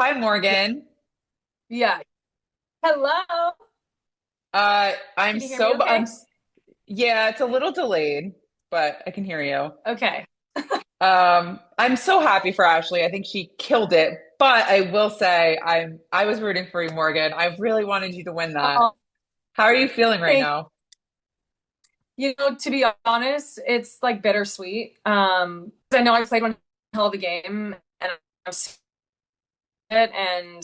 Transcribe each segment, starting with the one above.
Hi, Morgan. Yeah. Hello. I'm Can you hear me so, okay? yeah, it's a little delayed, but I can hear you. Okay. I'm so happy for Ashley. I think she killed it, but I will say I was rooting for you, Morgan. I really wanted you to win that. Oh, How are you feeling right thank now? to be honest, it's like bittersweet. 'Cause I know I played one hell of a game and I'm it and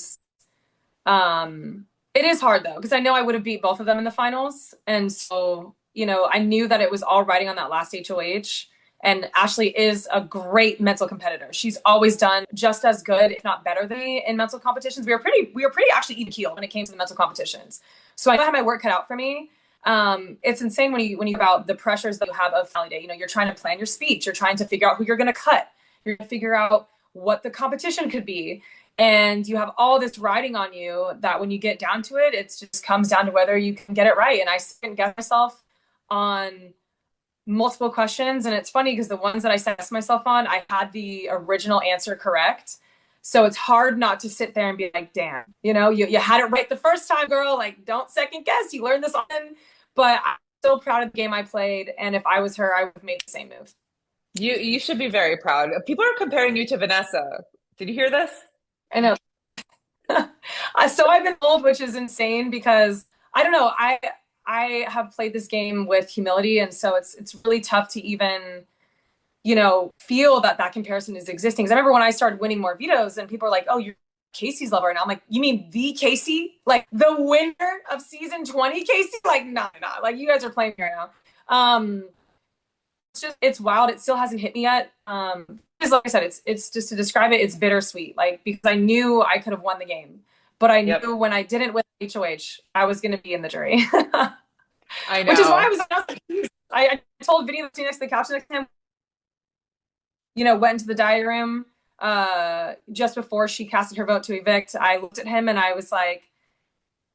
it is hard though, because I know I would have beat both of them in the finals. And so, I knew that it was all riding on that last HOH. And Ashley is a great mental competitor. She's always done just as good, if not better than me in mental competitions. We were pretty actually even keeled when it came to the mental competitions. So I had my work cut out for me. It's insane when you about the pressures that you have of finale day. You're trying to plan your speech, you're trying to figure out who you're going to cut, you're going to figure out what the competition could be, and you have all this riding on you that when you get down to it, it just comes down to whether you can get it right. And I second guess myself on multiple questions. And it's funny because the ones that I second myself on, I had the original answer correct. So it's hard not to sit there and be like, damn, you had it right the first time, girl. Like, don't second guess. You learned this often. But I'm so proud of the game I played. And if I was her, I would have made the same move. You should be very proud. People are comparing you to Vanessa. Did you hear this? I know. So I've been told, which is insane because I don't know. I have played this game with humility, and so it's really tough to even feel that comparison is existing. Because I remember when I started winning more vetoes, and people are like, "Oh, you're Casey's lover," and I'm like, "You mean the Casey, like the winner of season 20, Casey? Like, nah, nah. Like you guys are playing me right now." It's wild. It still hasn't hit me yet. Because like I said, it's just to describe it, it's bittersweet. Like because I knew I could have won the game, but I Yep, knew when I didn't win HOH, I was going to be in the jury. I Which is why I know. was. I told Vinny to next to the couch next to him. Went into the diary room just before she casted her vote to evict. I looked at him and I was like,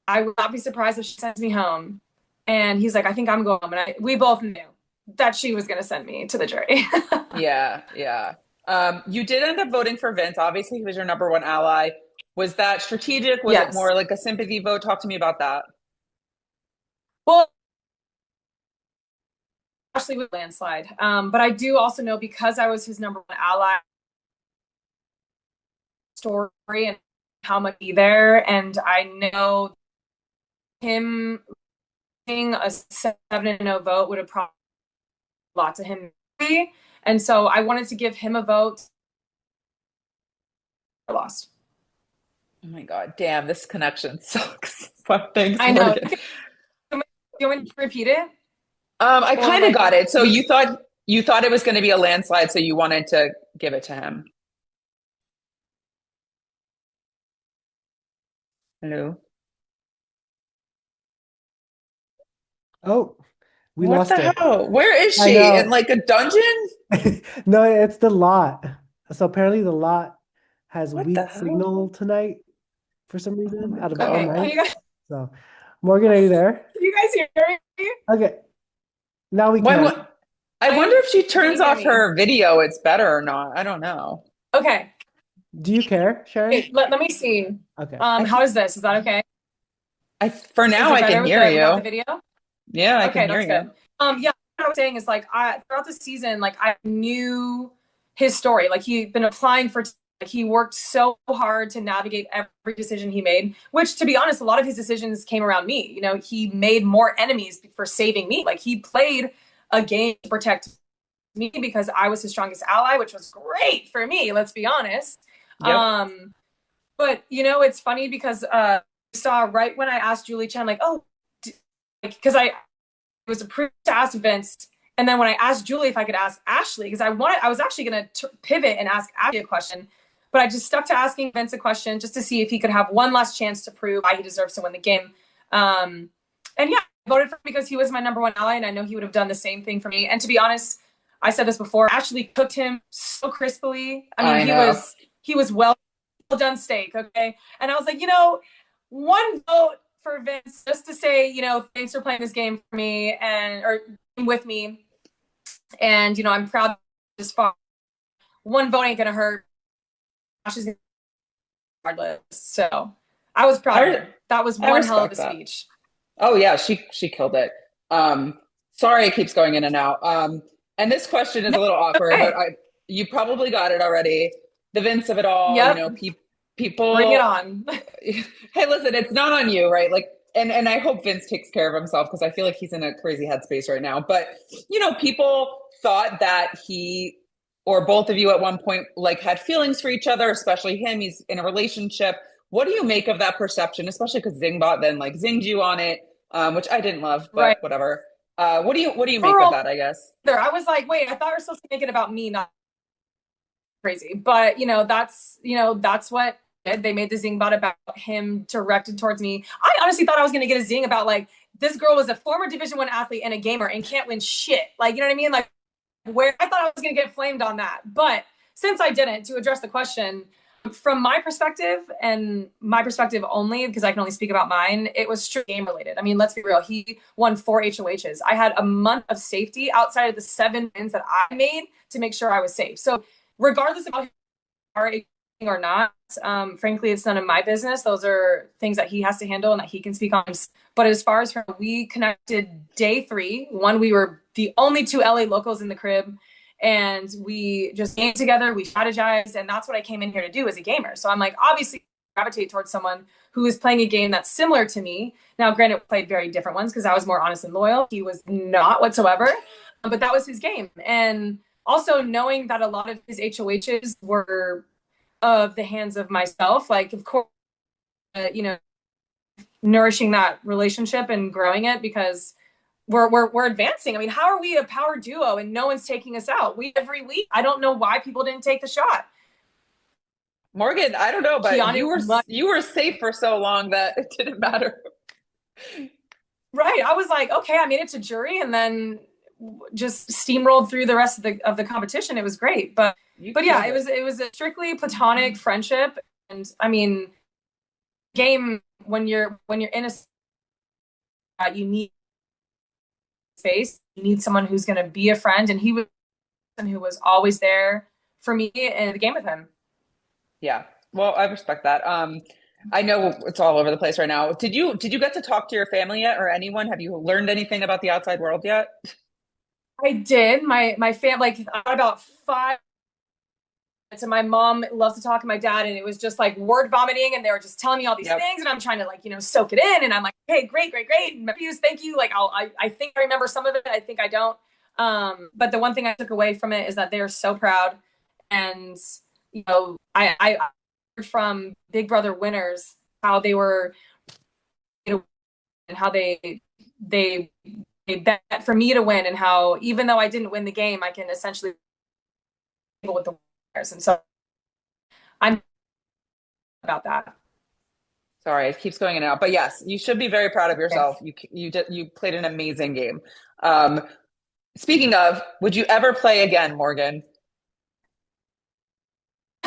I would not be surprised if she sends me home. And he's like, I think I'm going home. And we both knew that she was going to send me to the jury. Yeah, yeah. You did end up voting for Vince. Obviously, he was your number one ally. Was that strategic? Was it Yes. more like a sympathy vote? Talk to me about that. Well, actually, with landslide. But I do also know because I was his number one ally story and how much he there. And I know him being a 7-0 vote would have probably a lot to him. And so I wanted to give him a vote. I lost. Oh my God, damn, this connection sucks. But thanks, I know. Morgan. You want me to repeat it? I Or kind of like got it. So me? you thought it was going to be a landslide, so you wanted to give it to him. Hello. Oh, we What lost the her. hell? Where is I she? In know. like a dungeon? No, it's the lot. So apparently the lot has What the weak hell? signal tonight for some Oh reason my out of all Okay. God. nights. So, Morgan, are you there? Can you guys hear me? Okay, now we Why? can. I I wonder am. if she Can you turns hear off me? her video, it's better or not. I don't know. Okay. Do you care, Sharon? Wait, let me see. Okay. I How th is this? Is that okay? for Is now it I can better with hear the without the you. video? Yeah, I can Okay, hear that's you. good. Yeah, what I was saying is like I throughout the season, like I knew his story. Like he'd been applying for like he worked so hard to navigate every decision he made, which to be honest, a lot of his decisions came around me. He made more enemies for saving me. Like he played a game to protect me because I was his strongest ally, which was great for me, let's be honest. Yep. Um, but it's funny because saw right when I asked Julie Chen, like, oh, because I was approved to ask Vince. And then when I asked Julie if I could ask Ashley, because I was actually going to pivot and ask Ashley a question, but I just stuck to asking Vince a question just to see if he could have one last chance to prove why he deserves to win the game. Um, and yeah, I voted for him because he was my number one ally, and I know he would have done the same thing for me. And to be honest, I said this before. Ashley cooked him so crispily. I mean, I he know. was he was well done steak, okay. And I was like, one vote for Vince just to say, thanks for playing this game for me and or with me. And I'm proud this far. One vote ain't gonna hurt. regardless. So I was proud of I her. That was I one hell of a respect that. speech. Oh yeah, she killed it. Sorry it keeps going in and out. And this question is No, a little awkward, but okay. I you probably got it already. The Vince of it all, Yep. Bring it people. on. Hey, listen, it's not on you, right? Like, and I hope Vince takes care of himself because I feel like he's in a crazy headspace right now. But people thought that he or both of you at one point like had feelings for each other, especially him. He's in a relationship. What do you make of that perception, especially because Zingbot then like zinged you on it, which I didn't love, but Right. whatever. What do you make of Girl, that? I guess. there. I was like, wait, I thought we were supposed to make it about me, not crazy. But that's what they made the zing bot about him directed towards me. I honestly thought I was gonna get a zing about like this girl was a former Division 1 athlete and a gamer and can't win shit. Like, you know what I mean? Like where I thought I was gonna get flamed on that. But since I didn't, to address the question, from my perspective and my perspective only, because I can only speak about mine, it was strictly game related. I mean, let's be real. He won 4 HOHs. I had a month of safety outside of the 7 wins that I made to make sure I was safe. So regardless of how you are or not, frankly, it's none of my business. Those are things that he has to handle and that he can speak on. But as far as we connected day 3, one, we were the only 2 LA locals in the crib, and we just came together, we strategized, and that's what I came in here to do as a gamer. So I'm like, obviously, gravitate towards someone who is playing a game that's similar to me. Now, granted, we played very different ones because I was more honest and loyal. He was not whatsoever, but that was his game. And also knowing that a lot of his HOHs were of the hands of myself, like, of course, nourishing that relationship and growing it because we're advancing. I mean, how are we a power duo and no one's taking us out? We every week. I don't know why people didn't take the shot. Morgan, I don't know, but Keanu, you were safe for so long that it didn't matter. right? I was like, okay, I made it to jury, and then just steamrolled through the rest of the competition. It was great, You but yeah, killed it. it was a strictly platonic friendship, and I mean, game when you're in a you need space, you need someone who's going to be a friend, and he was someone who was always there for me in the game with him. Yeah. Well, I respect that. I know it's all over the place right now. Did you get to talk to your family yet or anyone? Have you learned anything about the outside world yet? I did. My family, like, I got about 5. So my mom loves to talk to my dad, and it was just like word vomiting, and they were just telling me all these Yep. things, and I'm trying to, like, soak it in, and I'm like, hey, great, great, great, Matthews, thank you. Like, I think I remember some of it, I think I don't. But the one thing I took away from it is that they're so proud, and I heard from Big Brother winners how they were, and how they they bet for me to win, and how even though I didn't win the game, I can essentially with the winners, and so I'm about that. Sorry, it keeps going in and out. But yes, you should be very proud of Yeah. yourself. You played an amazing game. Um, Speaking of, would you ever play again, Morgan?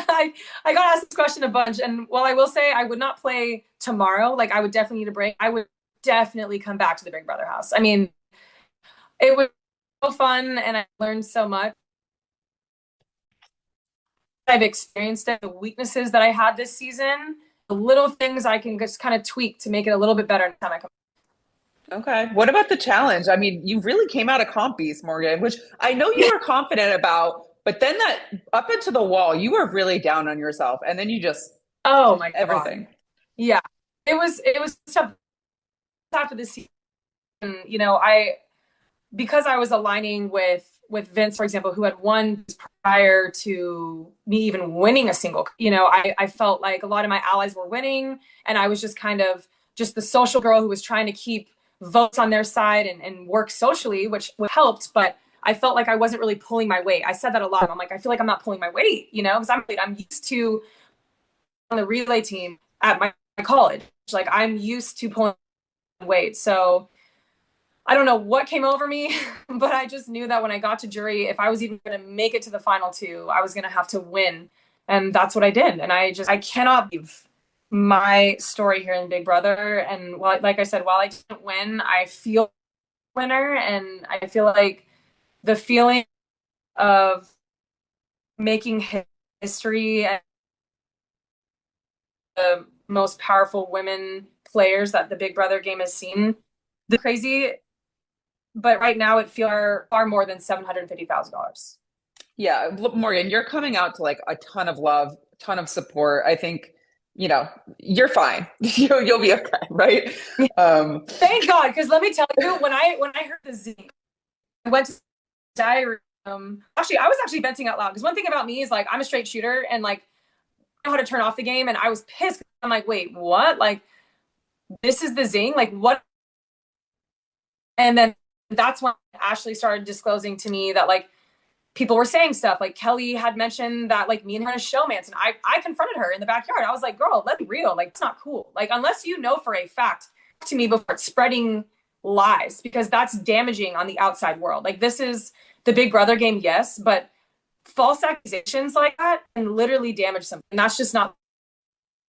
I got asked this question a bunch, and while I will say I would not play tomorrow, like I would definitely need a break. I would definitely come back to the Big Brother house. I mean, it was so fun, and I learned so much. I've experienced it, the weaknesses that I had this season, the little things I can just kind of tweak to make it a little bit better next time I come. Okay. What about the challenge? I mean, you really came out of comp beast, Morgan, which I know you were confident about, but then that up into the wall, you were really down on yourself, and then you just Oh my everything. god, yeah, it was tough after this season. I because I was aligning with Vince, for example, who had won prior to me even winning a single. I felt like a lot of my allies were winning, and I was just kind of just the social girl who was trying to keep votes on their side and work socially, which helped. But I felt like I wasn't really pulling my weight. I said that a lot. I'm like, I feel like I'm not pulling my weight, because I'm used to on the relay team at my college. Like I'm used to pulling weight, so I don't know what came over me, but I just knew that when I got to jury, if I was even going to make it to the final 2, I was going to have to win. And that's what I did. And I cannot leave my story here in Big Brother. And like I said, while I didn't win, I feel winner. And I feel like the feeling of making history and the most powerful women players that the Big Brother game has seen. The crazy, but right now it feels far more than $750,000. Yeah, Morgan, you're coming out to like a ton of love, ton of support. I think, you're fine. You'll be okay, right? Thank God, because let me tell you, when I heard the Z, I went to the diary room. Actually, I was actually venting out loud because one thing about me is like I'm a straight shooter and like I know how to turn off the game, and I was pissed. I'm like, wait, what? Like this is the zing? Like what? And then that's when Ashley started disclosing to me that like people were saying stuff. Like Kelly had mentioned that like me and her had a showmance, and I confronted her in the backyard. I was like, girl, let's be real. Like it's not cool. Like unless you know for a fact to me before spreading lies, because that's damaging on the outside world. Like this is the Big Brother game, yes, but false accusations like that can literally damage something. And that's just not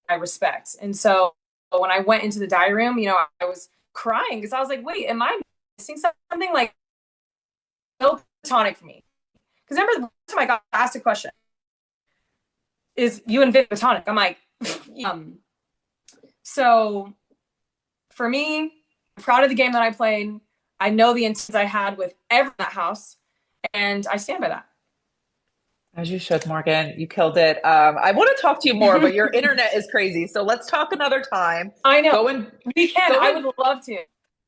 I respect. And so when I went into the diary room, I was crying because I was like, wait, am I missing something? Like so platonic for me. Because remember the time I got asked a question, is you and Vic platonic? I'm like, so for me, I'm proud of the game that I played. I know the instances I had with everyone in that house, and I stand by that. As you should, Morgan. You killed it. I want to talk to you more, but your internet is crazy. So let's talk another time. I know. We can. I would love to.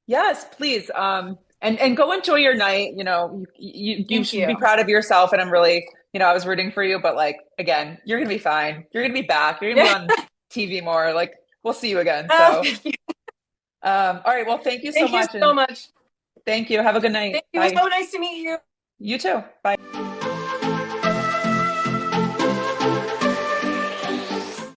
Yes, please. And go enjoy your night. You should be proud of yourself. And I'm really, I was rooting for you, but like, again, you're going to be fine. You're going to be back. You're going to be on TV more. Like, we'll see you again. So, all right. Well, thank you so much. Thank you so much. Thank you. Have a good night. It was so nice to meet you. You too. Bye.